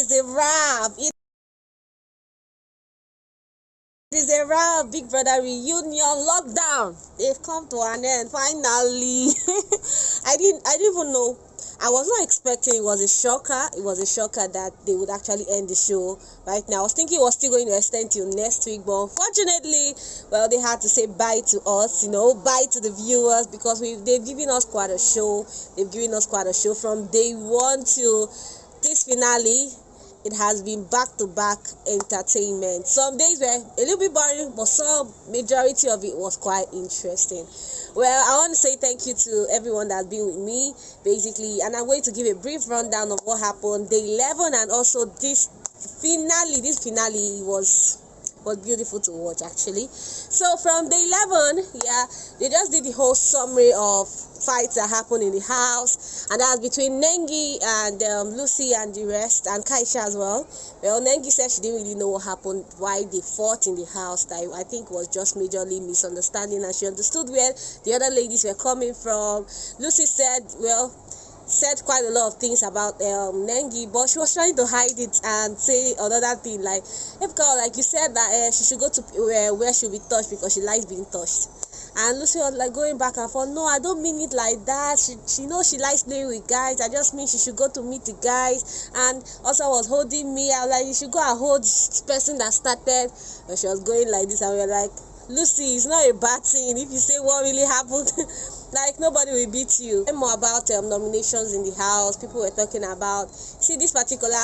is a wrap. It is a wrap. Big Brother reunion lockdown. They've come to an end finally. I didn't even know. I was not expecting. It was a shocker. It was a shocker that they would actually end the show right now. I was thinking it was still going to extend till next week, but unfortunately, well, they had to say bye to us, bye to the viewers, because they've given us quite a show. They've given us quite a show from day one to this finale. It has been back-to-back entertainment. Some days were a little bit boring, but some majority of it was quite interesting. Well, I want to say thank you to everyone that's been with me, basically, and I'm going to give a brief rundown of what happened day 11 and also this finale. This finale was beautiful to watch, actually. So from day 11, they just did the whole summary of fights that happened in the house, and that was between Nengi and Lucy and the rest, and Kaisha as well. Well, Nengi said she didn't really know what happened, why they fought in the house. That I think was just majorly misunderstanding, and she understood where the other ladies were coming from. Lucy said quite a lot of things about Nengi, but she was trying to hide it and say another thing like you said that she should go to where she'll be touched because she likes being touched. And Lucy was like going back and forth. No, I don't mean it like that. She knows she likes playing with guys. I just mean she should go to meet the guys. And also was holding me. I was like, you should go and hold this person that started. And she was going like this, and we were like, Lucy, it's not a bad thing if you say what really happened. Like, nobody will beat you. More about nominations in the house. People were talking about, see, this particular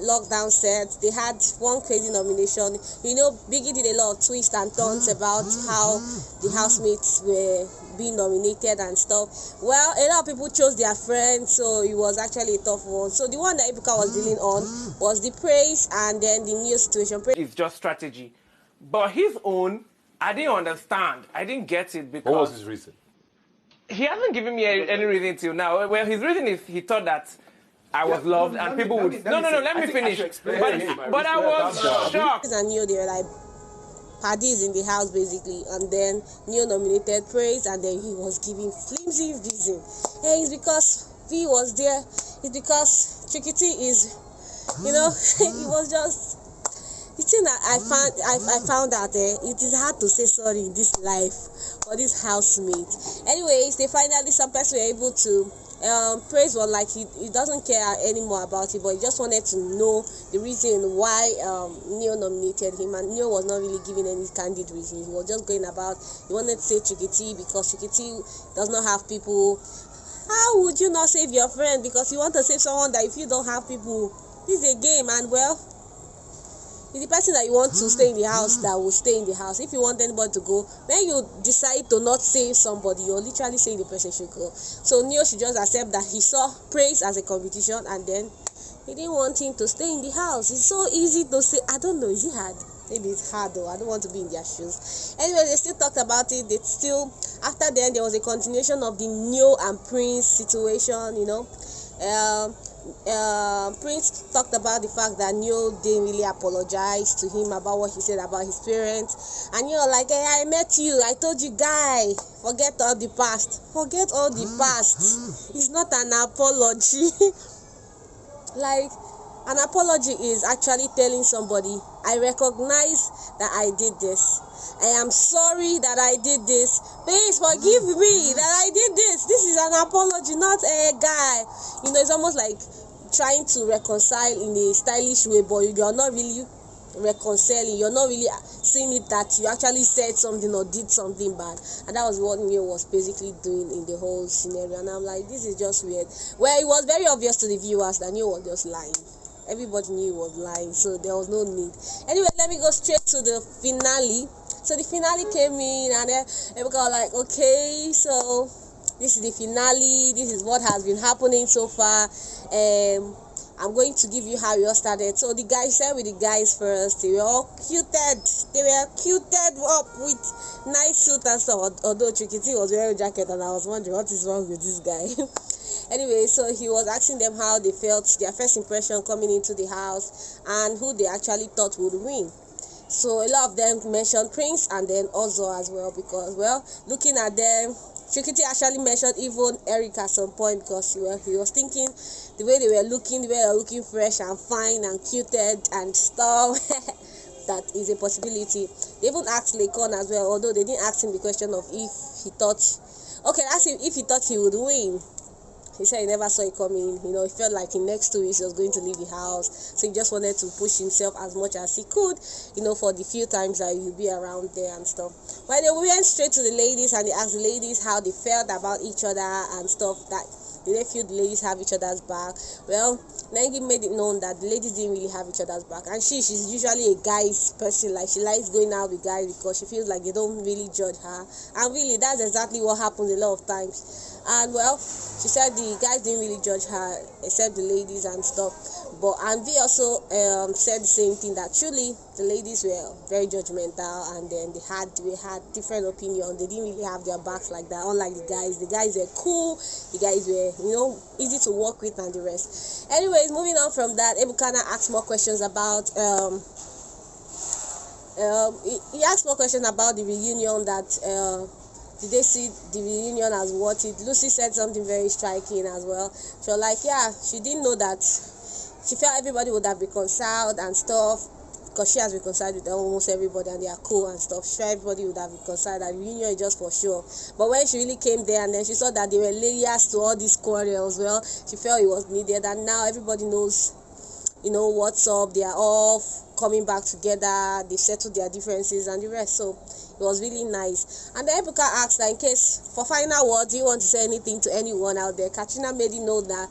lockdown set, they had one crazy nomination. Biggie did a lot of twists and turns about how the housemates were being nominated and stuff. Well, a lot of people chose their friends, so it was actually a tough one. So the one that Ibuka was dealing on was the praise and then the new situation. It's just strategy. But his own, I didn't understand. I didn't get it because... What was his reason? He hasn't given me any reason till now. Well, his reason is he thought that I was loved and people would... No, let me finish. But I was shocked. And they were like parties in the house, basically. And then Neo nominated praise, and then he was giving flimsy reason. Hey, it's because V was there. It's because Chikiti is, it was just... The thing that I found out it is hard to say sorry in this life for this housemate. Anyways, some person were able to praise was like he doesn't care anymore about it, but he just wanted to know the reason why Neo nominated him, and Neo was not really giving any candid reason. He was just going about, he wanted to say Chikiti because Chikiti does not have people. How would you not save your friend because you want to save someone that if you don't have people? This is a game, and well, it's the person that you want to stay in the house that will stay in the house. If you want anybody to go, when you decide to not save somebody, you're literally saying the person should go. So Neo should just accept that he saw praise as a competition, and then he didn't want him to stay in the house. It's so easy to say. I don't know, is it hard? Maybe it's hard though. I don't want to be in their shoes. Anyway, they still talked about it. After then, there was a continuation of the Neo and Prince situation, Prince talked about the fact that Neo didn't really apologize to him about what he said about his parents, and you're like, hey, I met you, I told you, guy, forget all the past. It's not an apology. Like, an apology is actually telling somebody, I recognize that I did this, I am sorry that I did this, please forgive me that I did this. This is an apology, not a guy. It's almost like trying to reconcile in a stylish way, but you're not really reconciling. You're not really seeing it that you actually said something or did something bad. And that was what Neo was basically doing in the whole scenario. And I'm like, this is just weird. Well, it was very obvious to the viewers that Neo was just lying. Everybody knew he was lying, so there was no need. Anyway, let me go straight to the finale. So the finale came in, and then everybody was like, okay, so this is the finale. This is what has been happening so far. I'm going to give you how it all started. So the guys said with the guys first. They were all cuted. They were cuted up with nice suit and stuff. Although Chikiti was wearing a jacket, and I was wondering what is wrong with this guy. Anyway, so he was asking them how they felt, their first impression coming into the house, and who they actually thought would win. So a lot of them mentioned Prince and then also as well, because well, looking at them, Shikiti actually mentioned even Eric at some point, because he was thinking the way they were looking fresh and fine and cuted and stuff. That is a possibility. They even asked Lekon as well, although they didn't ask him the question of if he thought, okay, ask him if he thought he would win. He said he never saw it coming. He felt like in next 2 weeks he was going to leave the house. So he just wanted to push himself as much as he could, for the few times that he'll be around there and stuff. But they went straight to the ladies and they asked the ladies how they felt about each other and stuff. That did they feel the ladies have each other's back? Well, Nengi made it known that the ladies didn't really have each other's back. And she's usually a guy's person. Like, she likes going out with guys because she feels like they don't really judge her. And really, that's exactly what happens a lot of times. And well, she said the guys didn't really judge her except the ladies and stuff. But Anvi also said the same thing, that truly the ladies were very judgmental, and then they had different opinions. They didn't really have their backs like that, unlike the guys. The guys were cool, the guys were easy to work with and the rest. Anyways, moving on from that, Ebukana asked more questions about he asked more questions about the reunion, that did they see the reunion as worth it? Lucy said something very striking as well. She was like, yeah, she didn't know that. She felt everybody would have reconciled and stuff, because she has reconciled with almost everybody and they are cool and stuff. She felt everybody would have reconciled, and reunion is just for sure. But when she really came there and then she saw that there were layers to all these quarrels, well, she felt it was needed, and now everybody knows, what's up. They are all coming back together. They settled their differences and the rest. So it was really nice. And then Ebuka asked that in case, for final words, do you want to say anything to anyone out there? Katrina made it know that,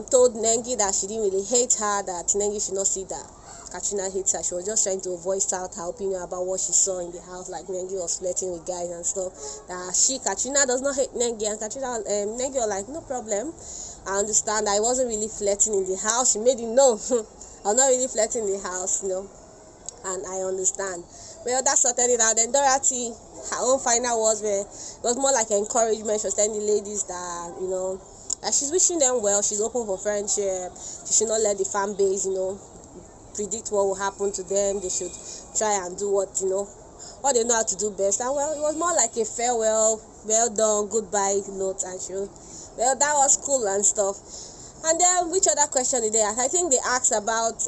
told Nengi that she didn't really hate her, that Nengi should not see that Katrina hates her. She was just trying to voice out her opinion about what she saw in the house, like Nengi was flirting with guys and stuff. That Katrina does not hate Nengi, and Nengi was like, no problem. I understand. I wasn't really flirting in the house. She made it know. I'm not really flirting in the house, and I understand. Well, that sorted it out. Then Dorathy, her own final words it was more like encouragement. She was telling the ladies that, that she's wishing them well. She's open for friendship. She should not let the fan base, predict what will happen to them. They should try and do what they know how to do best. And well, it was more like a farewell, well done, goodbye note, and well, that was cool and stuff. And then, which other question did they ask? I think they asked about,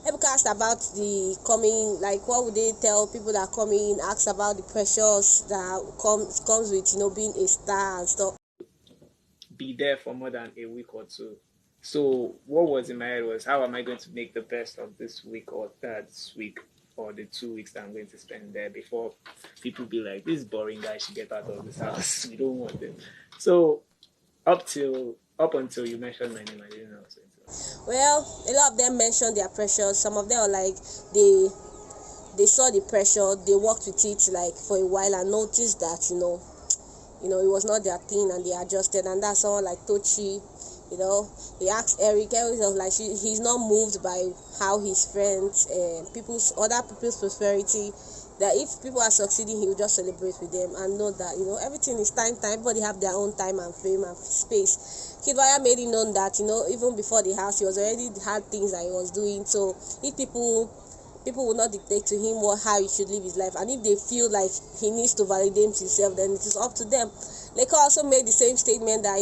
Ebuka asked about the coming, like what would they tell people that are coming, asked about the pressures that comes with, being a star and stuff. Be there for more than a week or two. So what was in my head was, how am I going to make the best of this week or this week or the 2 weeks that I'm going to spend there before people be like, this boring guy should get out of this house. We don't want him. So up until you mentioned my name, I didn't know. Well, a lot of them mentioned their pressures. Some of them are like, they saw the pressure, they worked with it like for a while and noticed that, it was not their thing, and they adjusted. And that's someone like Tochi, he asked Eric was like, he's not moved by how his friends, other people's prosperity, that if people are succeeding, he will just celebrate with them and know that, everything is time. Everybody have their own time and fame and space. Kidwaya made it known that, even before the house, he was already had things that he was doing. So if people will not dictate to him how he should live his life, and if they feel like he needs to validate himself, then it is up to them. Leko also made the same statement that,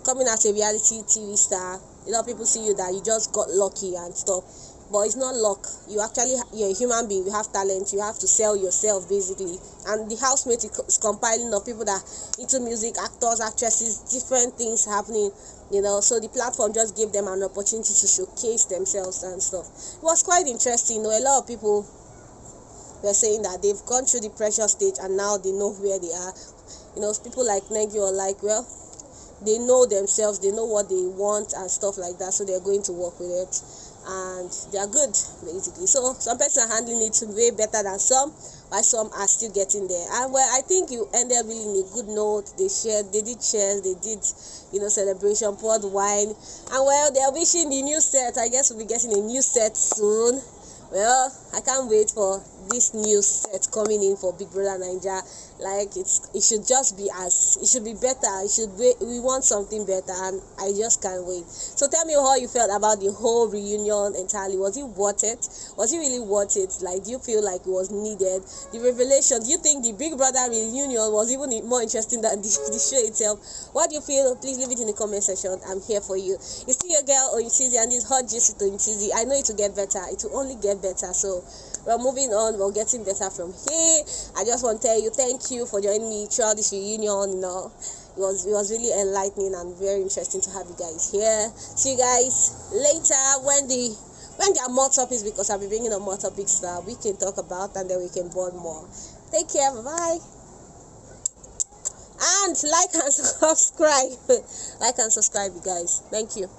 coming as a reality TV star, a lot of people see you that you just got lucky and stuff. But it's not luck. You're a human being. You have talent. You have to sell yourself, basically. And the housemates is compiling of people that into music, actors, actresses, different things happening, So the platform just gave them an opportunity to showcase themselves and stuff. It was quite interesting. A lot of people were saying that they've gone through the pressure stage and now they know where they are. People like Nengi are like, well, they know themselves. They know what they want and stuff like that. So they're going to work with it. And they are good, basically. So some persons are handling it way better than some, while some are still getting there. And well, I think you ended really in a good note. They did cheers, they did, celebration, poured wine. And well, they are wishing the new set. I guess we'll be getting a new set soon. Well, I can't wait for this new set coming in for Big Brother Naija. Like it should just be it should be better. We want something better, and I just can't wait. So tell me how you felt about the whole reunion entirely. Was it worth it? Was it really worth it? Like, do you feel like it was needed? The revelation. Do you think the Big Brother reunion was even more interesting than the show itself? What do you feel? Please leave it in the comment section. I'm here for you. It's still your girl Oyintizi, and this hot juicy to Oyintizi. I know it will get better. It will only get better. So we're moving on. We're getting better from here. I just want to tell you thank you for joining me throughout this reunion. It was really enlightening and very interesting to have you guys here. See you guys later when there are more topics, because I'll be bringing up more topics that we can talk about, and then we can bond more. Take care. Bye. And like and subscribe. Like and subscribe, you guys. Thank you.